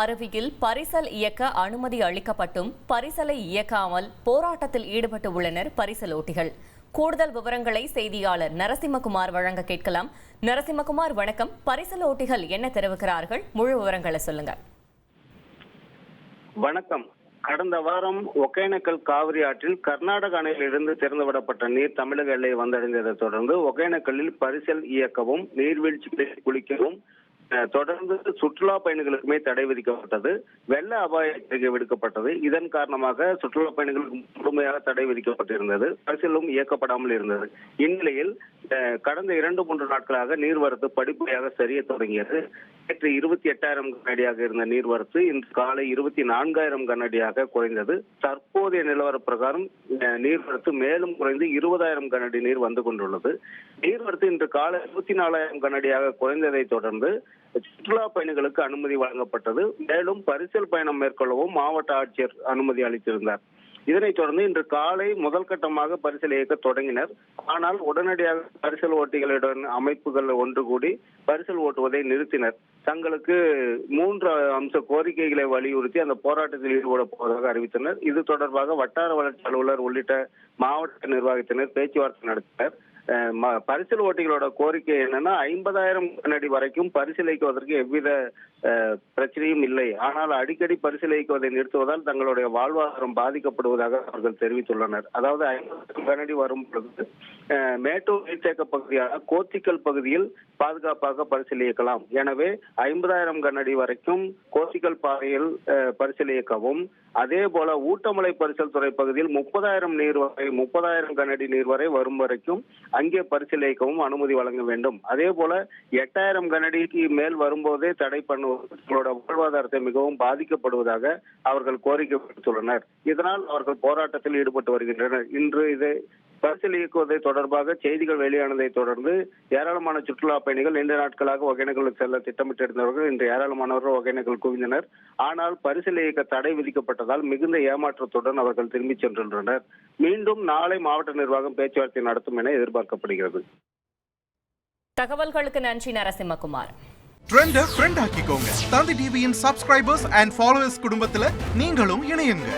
அருவியில் பரிசல் இயக்க அனுமதி அளிக்கப்பட்டும் பரிசலை இயக்காமல் போராட்டத்தில் ஈடுபட்டு உள்ளனர் பரிசல் ஓட்டிகள். கூடுதல் விவரங்களை செய்தியாளர் நரசிம்மகுமார் வழங்க கேட்கலாம். நரசிம்மகுமார், வணக்கம். பரிசல் ஓட்டிகள் என்ன தெரிவிக்கிறார்கள்? முழு விவரங்களை சொல்லுங்க. வணக்கம். கடந்த வாரம் ஒகேனக்கல் காவிரி ஆற்றில் கர்நாடக அணையிலிருந்து திறந்துவிடப்பட்ட நீர் தமிழக எல்லையை வந்தடைந்ததை தொடர்ந்து ஒகேனக்கல்லில் பரிசல் இயக்கவும் நீர்வீழ்ச்சிகளில் குளிக்கவும் தொடர்ந்து சுற்றுலா பயணிகளுக்குமே தடை விதிக்கப்பட்டது. வெள்ள அபாய எச்சரிக்கை விடுக்கப்பட்டது. இதன் காரணமாக சுற்றுலா பயணிகளுக்கு முழுமையாக தடை விதிக்கப்பட்டிருந்தது. பரிசலும் இயக்கப்படாமல் இருந்தது. இந்நிலையில் கடந்த 2-3 நாட்களாக நீர்வரத்து படிப்படியாக சரிய தொடங்கியது. நேற்று 28,000 கனஅடியாக இருந்த நீர்வரத்து இன்று காலை 24,000 கனஅடியாக குறைந்தது. தற்போதைய நிலவர பிரகாரம் நீர்வரத்து மேலும் குறைந்து 20,000 கனஅடி நீர் வந்து கொண்டுள்ளது. நீர்வரத்து இன்று காலை 24,000 கனஅடியாக குறைந்ததை தொடர்ந்து சுற்றுலா பயணிகளுக்கு அனுமதி வழங்கப்பட்டது. மேலும் பரிசல் பயணம் மேற்கொள்ளவும் மாவட்ட ஆட்சியர் அனுமதி அளித்திருந்தார். இதனைத் தொடர்ந்து இன்று காலை முதல் கட்டமாக பரிசல் இயக்க தொடங்கினர். ஆனால் உடனடியாக பரிசல் ஓட்டிகளுடன் அமைப்புகள் ஒன்று கூடி பரிசல் ஓட்டுவதை நிறுத்தினர். தங்களுக்கு 3 அம்ச கோரிக்கைகளை வலியுறுத்தி அந்த போராட்டத்தில் ஈடுபட போவதாக அறிவித்தனர். இது தொடர்பாக வட்டார வளர்ச்சி அலுவலர் உள்ளிட்ட மாவட்ட நிர்வாகத்தினர் பேச்சுவார்த்தை நடத்தினர். பரிசல் ஓட்டிகளோட கோரிக்கை என்னன்னா 50,000 கனஅடி வரைக்கும் பரிசீலிக்குவதற்கு எவ்வித பிரச்சனையும் இல்லை. ஆனால் அடிக்கடி பரிசீலிக்குவதை நிறுத்துவதால் தங்களுடைய வாழ்வாதாரம் பாதிக்கப்படுவதாக அவர்கள் தெரிவித்துள்ளனர். அதாவது 50,000 கனஅடி வரும் பொழுது மேட்டூர் நீர்த்தேக்க பகுதியான கோத்திக்கல் பகுதியில் பாதுகாப்பாக பரிசீலிக்கலாம். எனவே 50,000 கனஅடி வரைக்கும் கோத்திக்கல் பாதையில் பரிசீலிக்கவும், அதே போல ஊட்டமலை பரிசல் துறை பகுதியில் 30,000 கனஅடி நீர் வரை வரும் வரைக்கும் அங்கே பரிசீலிக்கவும் அனுமதி வழங்க வேண்டும். அதே போல 8,000 கனஅடிக்கு மேல் வரும்போதே தடை பண்ணுவதோட வாழ்வாதாரத்தை மிகவும் பாதிக்கப்படுவதாக அவர்கள் கோரிக்கை விடுத்துள்ளனர். இதனால் அவர்கள் போராட்டத்தில் ஈடுபட்டு வருகின்றனர். இன்று இதை பரிசீலிக்குவதை தொடர்பாக செய்திகள் வெளியானதை தொடர்ந்து ஏராளமான சுற்றுலா பயணிகள் நீண்ட நாட்களாக ஒகேனக்கலுக்கு செல்ல திட்டமிட்டிருந்தவர்கள் இன்று ஏராளமானவர்கள் ஒகேனக்கல் குவிந்தனர். ஆனால் பரிசீலிக்க தடை விதிக்கப்பட்டதால் மிகுந்த ஏமாற்றத்துடன் அவர்கள் திரும்பிச் சென்றுள்ளனர். மீண்டும் நாளை மாவட்ட நிர்வாகம் பேச்சுவார்த்தை நடத்தும் என எதிர்பார்க்கப்படுகிறது. தகவல்களுக்கு நன்றி நரசிம்மகுமார். ட்ரெண்டை ஃப்ரெண்ட் ஆக்கிக்கோங்க. தந்தி டிவியின் சப்ஸ்கிரைபர்ஸ் அண்ட் ஃபாலோவர்ஸ் குடும்பத்துல நீங்களும் இணையுங்க.